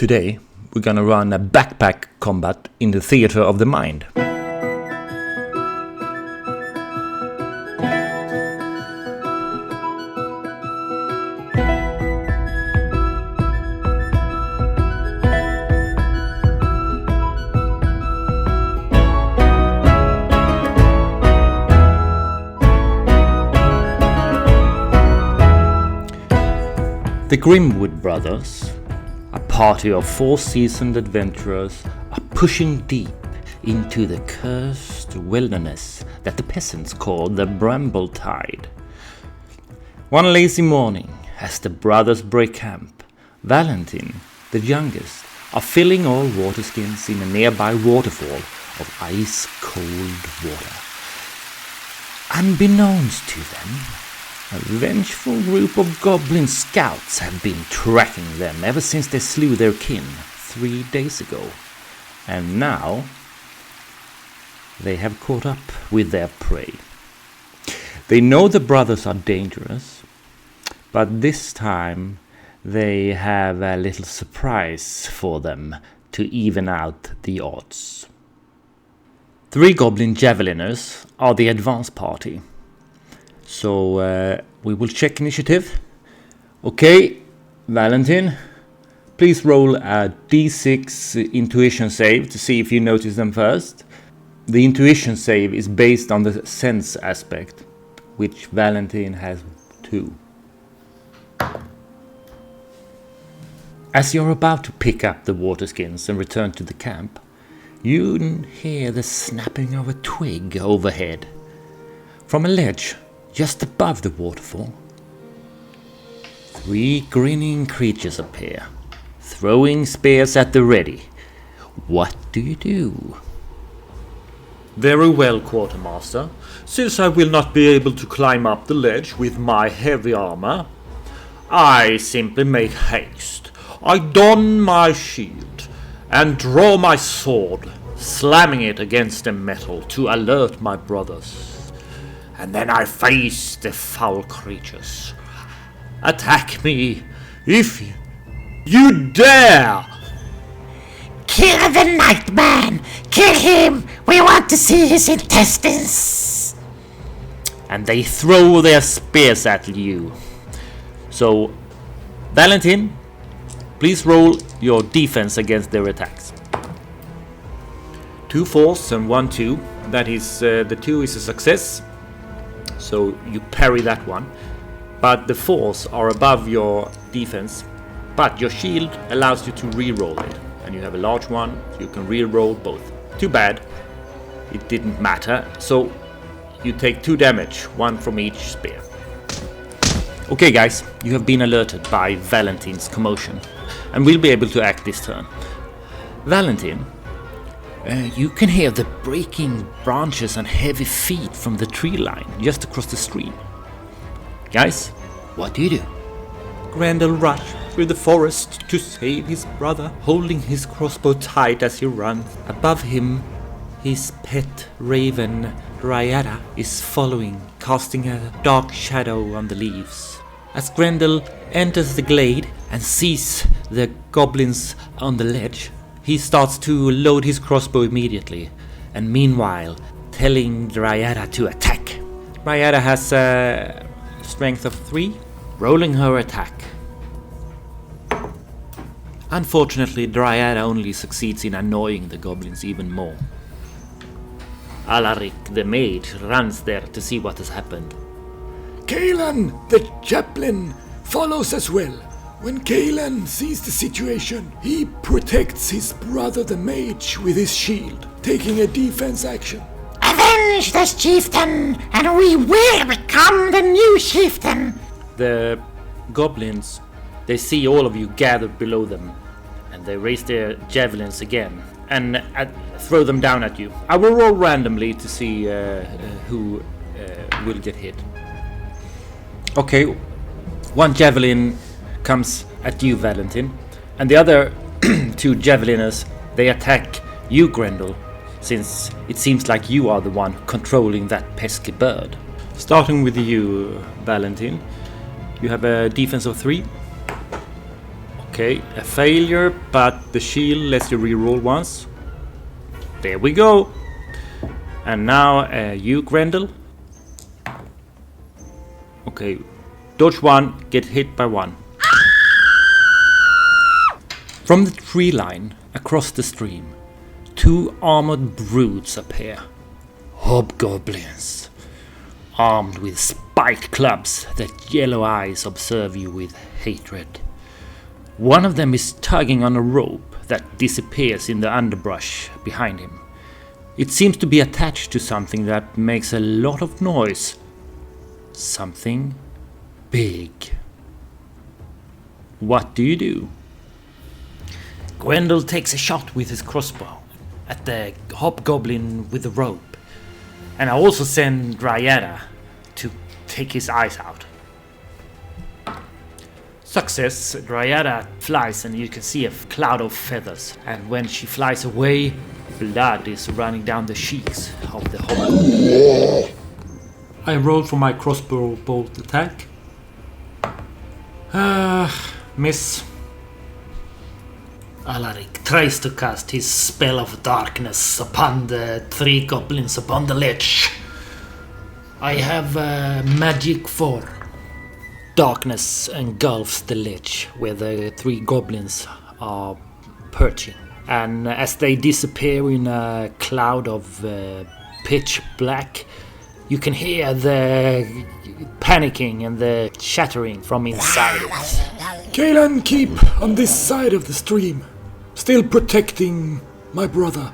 Today, we're gonna run a backpack combat in the theater of the mind. The Grimwood brothers, a party of 4 seasoned adventurers, are pushing deep into the cursed wilderness that the peasants call the Bramble Tide. One lazy morning, as the brothers break camp, Valentin, the youngest, are filling all water skins in a nearby waterfall of ice-cold water. Unbeknownst to them, a vengeful group of goblin scouts have been tracking them ever since they slew their kin 3 days ago. And now they have caught up with their prey. They know the brothers are dangerous, but this time they have a little surprise for them to even out the odds. 3 goblin javeliners are the advance party. So we will check initiative. Okay, Valentin, please roll a d6 intuition save to see if you notice them first. The intuition save is based on the sense aspect, which Valentin has 2. As you're about to pick up the water skins and return to the camp, you hear the snapping of a twig overhead. From a ledge just above the waterfall, 3 grinning creatures appear, throwing spears at the ready. What do you do? Very well, Quartermaster. Since I will not be able to climb up the ledge with my heavy armor, I simply make haste. I don my shield and draw my sword, slamming it against the metal to alert my brothers. And then I face the foul creatures. Attack me if you dare! Kill the Nightman! Kill him! We want to see his intestines! And they throw their spears at you. So, Valentin, please roll your defense against their attacks. 2 4s and 1 2. That is, the 2 is a success. So you parry that one. But the 4s are above your defense. But your shield allows you to re-roll it. And you have a large one, so you can re-roll both. Too bad. It didn't matter. So you take 2 damage, 1 from each spear. Okay guys, you have been alerted by Valentin's commotion, and will be able to act this turn. Valentin, you can hear the breaking branches and heavy feet from the tree line just across the stream. Guys, what do you do? Grendel rushed through the forest to save his brother, holding his crossbow tight as he runs. Above him, his pet raven, Dryada, is following, casting a dark shadow on the leaves. As Grendel enters the glade and sees the goblins on the ledge, he starts to load his crossbow immediately, and meanwhile telling Dryada to attack. Dryada has a strength of 3, rolling her attack. Unfortunately, Dryada only succeeds in annoying the goblins even more. Alaric the mage runs there to see what has happened. Kaylan, the chaplain, follows as well. When Kaylan sees the situation, he protects his brother the mage with his shield, taking a defense action. Avenge this chieftain, and we will become the new chieftain! The goblins, they see all of you gathered below them, and they raise their javelins again and throw them down at you. I will roll randomly to see who will get hit. Okay, 1 javelin comes at you, Valentin, and the other 2 javeliners, they attack you, Grendel, since it seems like you are the one controlling that pesky bird. Starting with you, Valentin, you have a defense of 3. Okay, a failure, but the shield lets you reroll once. There we go. And now you, Grendel. Okay, dodge 1, get hit by 1. From the tree line across the stream, 2 armored brutes appear. Hobgoblins, armed with spiked clubs that yellow eyes observe you with hatred. One of them is tugging on a rope that disappears in the underbrush behind him. It seems to be attached to something that makes a lot of noise. Something big. What do you do? Grendel takes a shot with his crossbow at the hobgoblin with the rope. And I also send Dryada to take his eyes out. Success, Dryada flies and you can see a cloud of feathers. And when she flies away, blood is running down the cheeks of the hobgoblin. I roll for my crossbow bolt attack. Miss. Alaric tries to cast his spell of darkness upon the 3 goblins upon the ledge. I have magic 4. Darkness engulfs the ledge where the 3 goblins are perching. And as they disappear in a cloud of pitch black, you can hear the panicking and the shattering from inside it. Kaelan, keep on this side of the stream, still protecting my brother,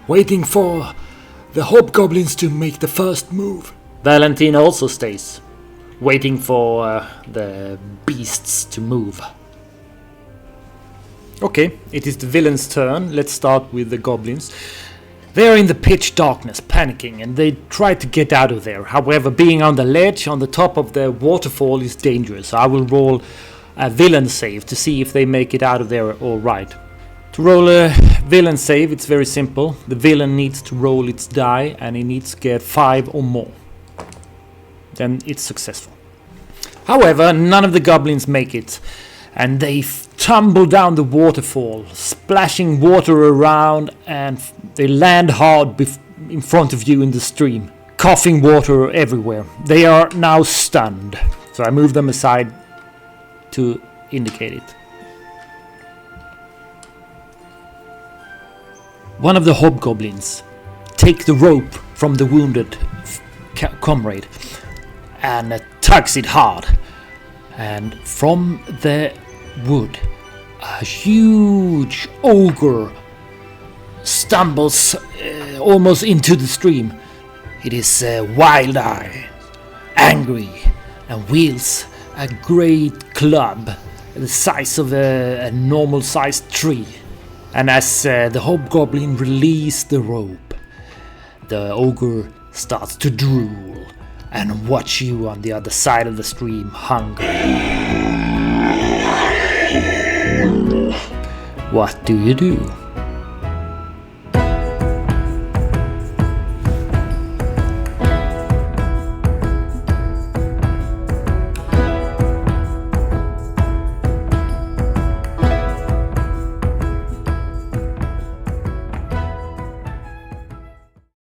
waiting for the hobgoblins to make the first move. Valentin also stays, waiting for the beasts to move. Okay, it is the villain's turn. Let's start with the goblins. They are in the pitch darkness, panicking, and they try to get out of there. However, being on the ledge, on the top of the waterfall is dangerous. I will roll a villain save to see if they make it out of there all right. To roll a villain save, it's very simple. The villain needs to roll its die, and it needs to get 5 or more. Then it's successful. However, none of the goblins make it, and they tumble down the waterfall, splashing water around, and they land hard in front of you in the stream, coughing water everywhere. They are now stunned, so I move them aside to indicate it. One of the hobgoblins takes the rope from the wounded comrade and tugs it hard, and from the wood, a huge ogre stumbles almost into the stream. It is wild-eyed, angry, and wields a great club the size of a normal-sized tree. And as the hobgoblin releases the rope, the ogre starts to drool and watch you on the other side of the stream hungry. What do you do?